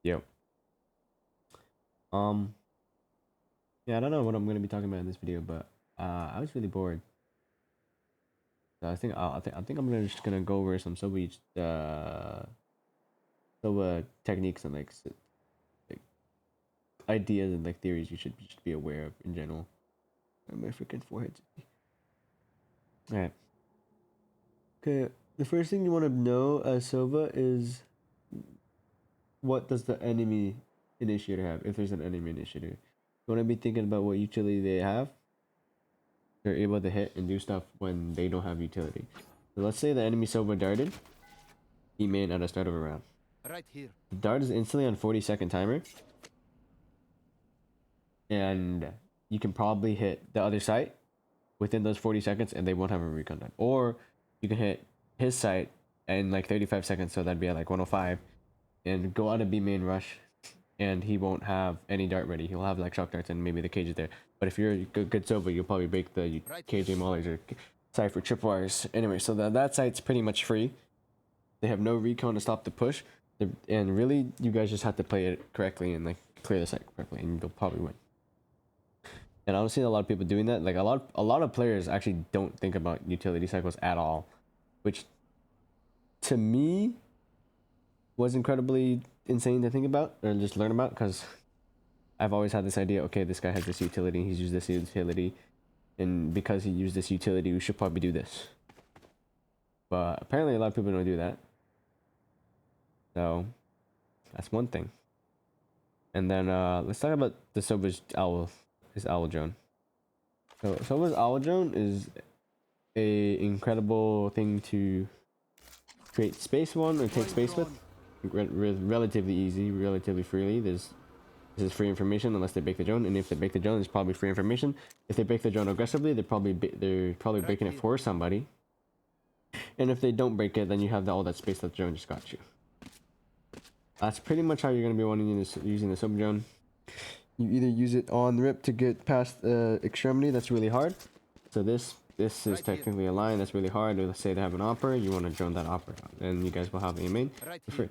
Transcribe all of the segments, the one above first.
Yep. Yeah, I don't know what I'm gonna be talking about in this video, but I was really bored. So I think I'm just gonna go over some Sova techniques and like ideas and like theories you should be aware of in general. My freaking forehead. All right. Okay. The first thing you want to know as Sova is what does the enemy initiator have, if there's an enemy initiator. You want to be thinking about what utility they have. They're able to hit and do stuff when they don't have utility. So let's say the enemy Sova darted. He made at the start of a round. Right here. The dart is instantly on 40-second timer. And you can probably hit the other site within those 40 seconds and they won't have a recon dart. Or you can hit his site in like 35 seconds, so that'd be at like 105, and go out of B main rush and he won't have any dart ready. He'll have like shock darts and maybe the cage is there. But if you're a good Sova, you'll probably break the KJ maulers or site for tripwires. Anyway, so that site's pretty much free. They have no recon to stop the push. And really, you guys just have to play it correctly and like clear the site correctly, and you'll probably win. And I don't see a lot of people doing that. Like a lot of players actually don't think about utility cycles at all, which to me was incredibly insane to think about or just learn about, because I've always had this idea, okay, this guy has this utility, he's used this utility, and because he used this utility, we should probably do this. But apparently a lot of people don't do that. So that's one thing. And then let's talk about the Sova's owl drone. So Sova's owl drone is a incredible thing to create space on or take space with. Relatively easy, relatively freely. This is free information unless they break the drone, and if they break the drone, it's probably free information. If they break the drone aggressively, they're probably breaking it for somebody. And if they don't break it, then you have all that space that the drone just got you. That's pretty much how you're going to be using the Sova drone. You either use it on the rip to get past extremity, that's really hard. So this is technically a line that's really hard. Let's say they have an opera, you want to drone that opera out, and you guys will have a main for free.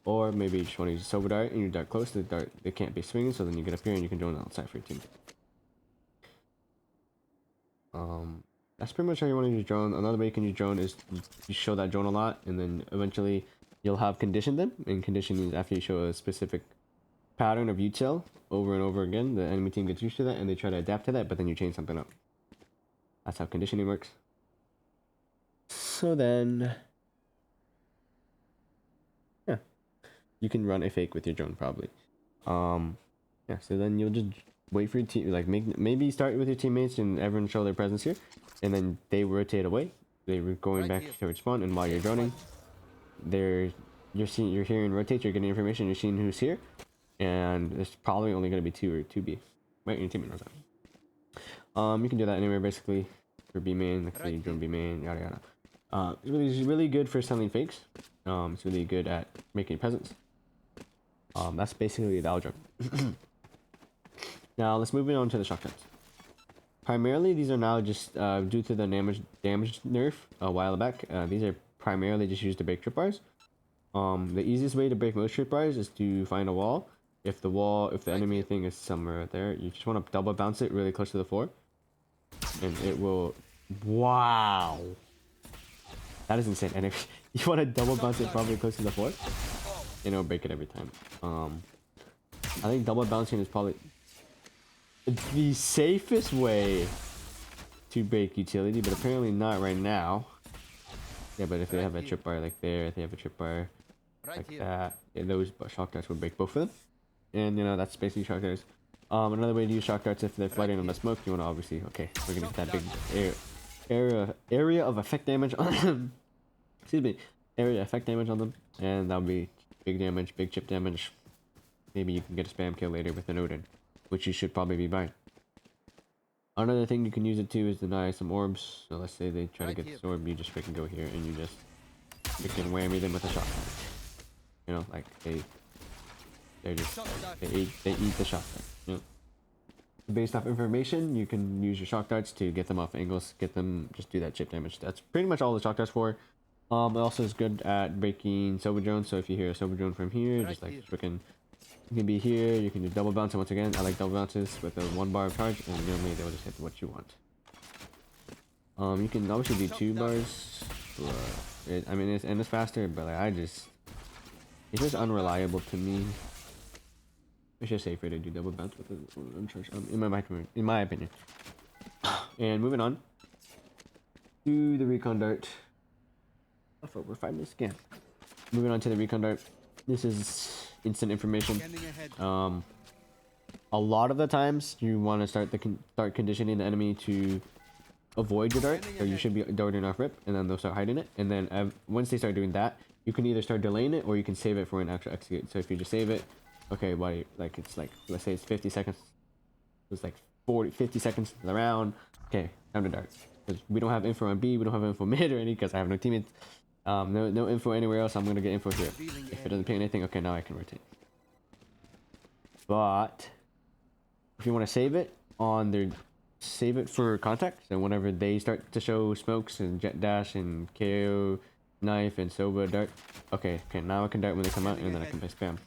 Or maybe you just want to use Sova dart and you dart close to the dart. They can't be swinging, so then you get up here and you can drone outside for your team. That's pretty much how you want to use drone. Another way you can use drone is you show that drone a lot, and then eventually you'll have conditioned them. And conditioning is after you show a specific pattern of util over and over again, the enemy team gets used to that and they try to adapt to that, but then you change something up. That's how conditioning works. So then, yeah, you can run a fake with your drone probably. Yeah, so then you'll just wait for your team, like maybe start with your teammates and everyone show their presence here, and then they rotate away. They were going back towards spawn, and while you're droning, you're hearing rotate, you're getting information, you're seeing who's here, and there's probably only going to be 2 or 2B. Right, your teammate knows that. You can do that anywhere basically for B main, like say you drone B main, yada yada. It's really good for selling fakes. It's really good at making presence. That's basically the algebra. Now let's move on to the shock darts. Primarily, these are now just due to the damage nerf a while back. These are primarily just used to break tripwires. The easiest way to break most tripwires is to find a wall. If the enemy thing is somewhere there, you just want to double bounce it really close to the floor, and it will. Wow, that is insane. And if you want to double bounce it probably close to the floor, and it'll break it every time. I think double bouncing is probably the safest way to break utility, but apparently not right now. Yeah, but if they have a tripwire like there, if they have a tripwire like that, yeah, those shock darts would break both of them. And you know, that's basically shock darts. Another way to use shock darts, if they're flooding on the smoke, you want to obviously, okay, we're gonna get that big area of effect damage on them. Excuse me, area effect damage on them, and that'll be big damage, big chip damage. Maybe you can get a spam kill later with an Odin, which you should probably be buying. Another thing you can use it to is deny some orbs. So let's say they try to get this orb, you just freaking go here and you just freaking whammy them with a shotgun. You know, like they eat the shotgun. You know, based off information, you can use your shock darts to get them off angles, just do that chip damage. That's pretty much all the shock darts for. It also is good at breaking Sova drones. So if you hear a Sova drone from here, just like freaking, you can be here. You can do double bounce. And once again, I like double bounces with a 1 bar of charge, and normally they will just hit what you want. You can obviously do 2 bars. I mean, it's faster, but like, it's just unreliable to me. It's just safer to do double bounce with an uncharged, in my opinion. And moving on to the Recon Dart. Oh, we're 5 minutes again. Moving on to the Recon Dart. This is instant information. A lot of the times you want to start conditioning the enemy to avoid your dart, or you should be darting off rip, and then they'll start hiding it. And then once they start doing that, you can either start delaying it or you can save it for an actual execute. So if you just save it, okay, it's like, let's say it's 50 seconds. It's like 50 seconds to the round. Okay, time to dart. Because we don't have info on B, we don't have info mid or any, because I have no teammates. No info anywhere else. I'm gonna get info here. If it doesn't pay anything, okay, now I can rotate. But if you want to save it on their, save it for contact. So whenever they start to show smokes and jet dash and KO, knife and Sova dart. Okay, now I can dart when they come out, and then I can play spam.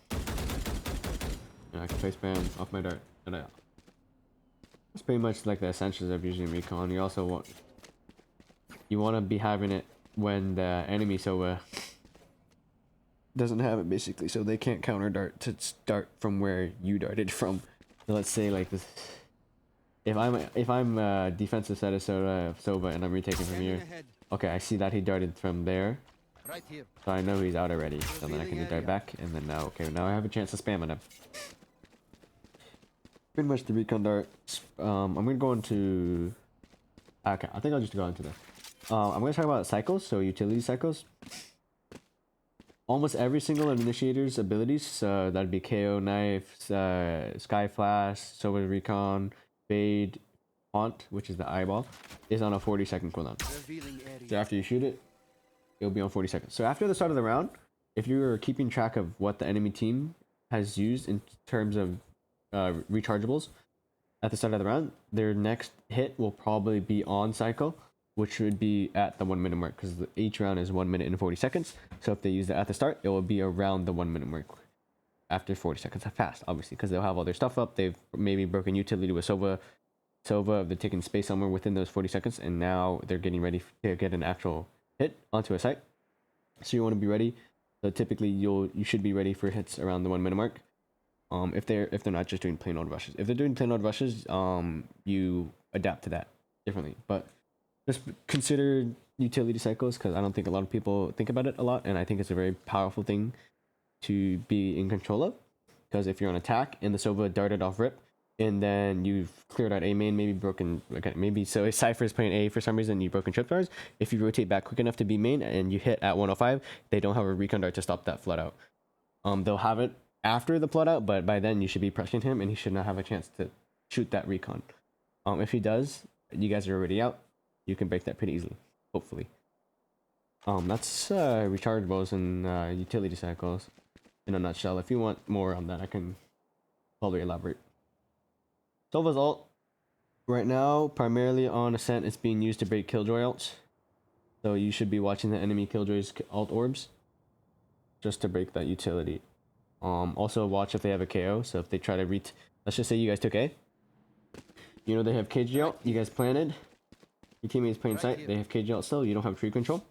And I can play spam off my dart. And that's pretty much like the essentials of using Recon. You also want to be having it when the enemy Sova doesn't have it, basically, so they can't counter dart to start from where you darted from. So let's say like this, if I'm defensive set of Sova and I'm retaking from here, okay, I see that he darted from there, so I know he's out already. So then I can dart back, and then now I have a chance to spam on him. Pretty much the Recon Dart. I'm gonna go into, okay, I think I'll just go into this. I'm going to talk about cycles, so utility cycles. Almost every single initiator's abilities, that'd be KO, Knife, Sky Flash, Sova Recon, Fade, Haunt, which is the eyeball, is on a 40-second cooldown. So after you shoot it, it'll be on 40 seconds. So after the start of the round, if you're keeping track of what the enemy team has used in terms of rechargeables at the start of the round, their next hit will probably be on cycle, which would be at the 1 minute mark, because each round is 1 minute and 40 seconds. So if they use it at the start, it will be around the 1 minute mark after 40 seconds. Fast, obviously, because they'll have all their stuff up. They've maybe broken utility with Sova. They're taking space somewhere within those 40 seconds, and now they're getting ready to get an actual hit onto a site. So you want to be ready. So typically you should be ready for hits around the 1 minute mark. If they're not just doing plain old rushes. If they're doing plain old rushes, you adapt to that differently. But just consider utility cycles, because I don't think a lot of people think about it a lot, and I think it's a very powerful thing to be in control of. Because if you're on attack and the Sova darted off rip, and then you've cleared out A main, maybe broken, okay, maybe so if Cypher's playing A for some reason, you've broken tripwires. If you rotate back quick enough to B main and you hit at 105, they don't have a Recon Dart to stop that flood out. They'll have it after the flood out, but by then you should be pressing him, and he should not have a chance to shoot that recon. If he does, you guys are already out. You can break that pretty easily, hopefully. That's rechargeables and utility cycles in a nutshell. If you want more on that, I can probably elaborate. Sova's ult right now, primarily on Ascent, it's being used to break Killjoy ults. So you should be watching the enemy Killjoy's ult orbs just to break that utility. Also watch if they have a KO. So if they try to let's just say you guys took A. You know they have KG ult, you guys planted. Your teammate's playing site, they have KG ult still, you don't have tree control.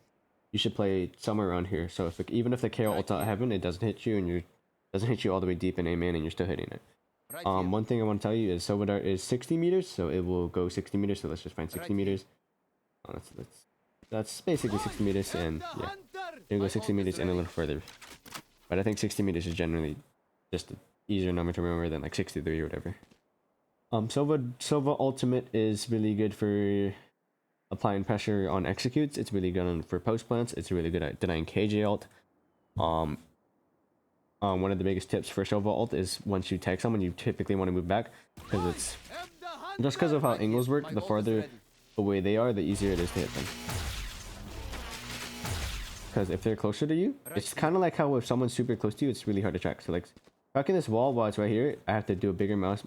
You should play somewhere around here. So if even if the KO ult's out heaven, it doesn't hit you, and doesn't hit you all the way deep in A man, and you're still hitting it. One thing I want to tell you is Sova Dart is 60 meters, so it will go 60 meters. So let's just find 60 meters. That's basically 60 meters, and yeah, it'll go 60 meters and a little further. But I think 60 meters is generally just an easier number to remember than like 63 or whatever. Sova Ultimate is really good for applying pressure on executes. It's really good for post plants. It's really good at denying KJ ult. One of the biggest tips for Sova ult is once you tag someone, you typically want to move back, because it's just because of how angles work. The farther away they are, the easier it is to hit them. Because if they're closer to you, it's kind of like how if someone's super close to you, it's really hard to track. So like tracking this wall while it's right here, I have to do a bigger mouse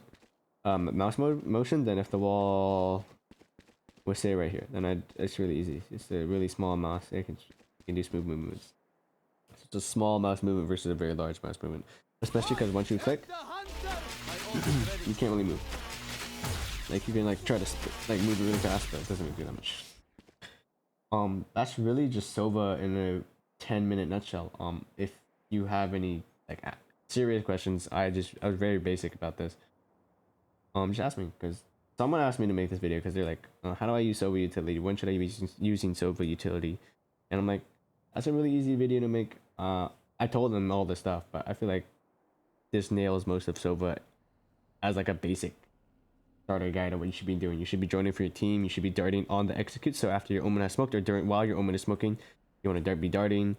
motion than if the wall was say right here. Then it's really easy. It's a really small mouse. It's You can do smooth movements. So it's a small mouse movement versus a very large mouse movement. Especially because once you click, you can't really move. Like you can like try to like move really fast, but it doesn't really do that much. That's really just Sova in a 10-minute nutshell. If you have any like serious questions, I was very basic about this. Just ask me, because someone asked me to make this video because they're like, how do I use Sova utility? When should I be using Sova utility? And I'm like, that's a really easy video to make. I told them all this stuff, but I feel like this nails most of Sova as like a basic starter guide on what you should be doing. You should be joining for your team. You should be darting on the execute. So after your omen has smoked, or while your omen is smoking, you want to be darting.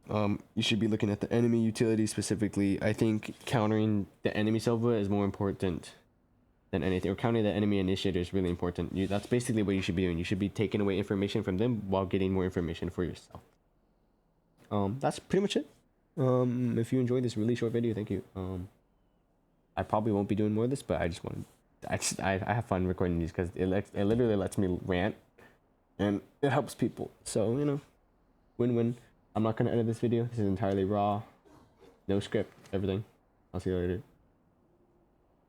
You should be looking at the enemy utility specifically. I think countering the enemy Sova is more important than anything, or countering the enemy initiator is really important. That's basically what you should be doing. You should be taking away information from them while getting more information for yourself. That's pretty much it. If you enjoyed this really short video, thank you. I probably won't be doing more of this, but I just wanted, I have fun recording these because it literally lets me rant, and it helps people. So, you know, win-win. I'm not gonna edit this video. This is entirely raw, no script, everything. I'll see you later.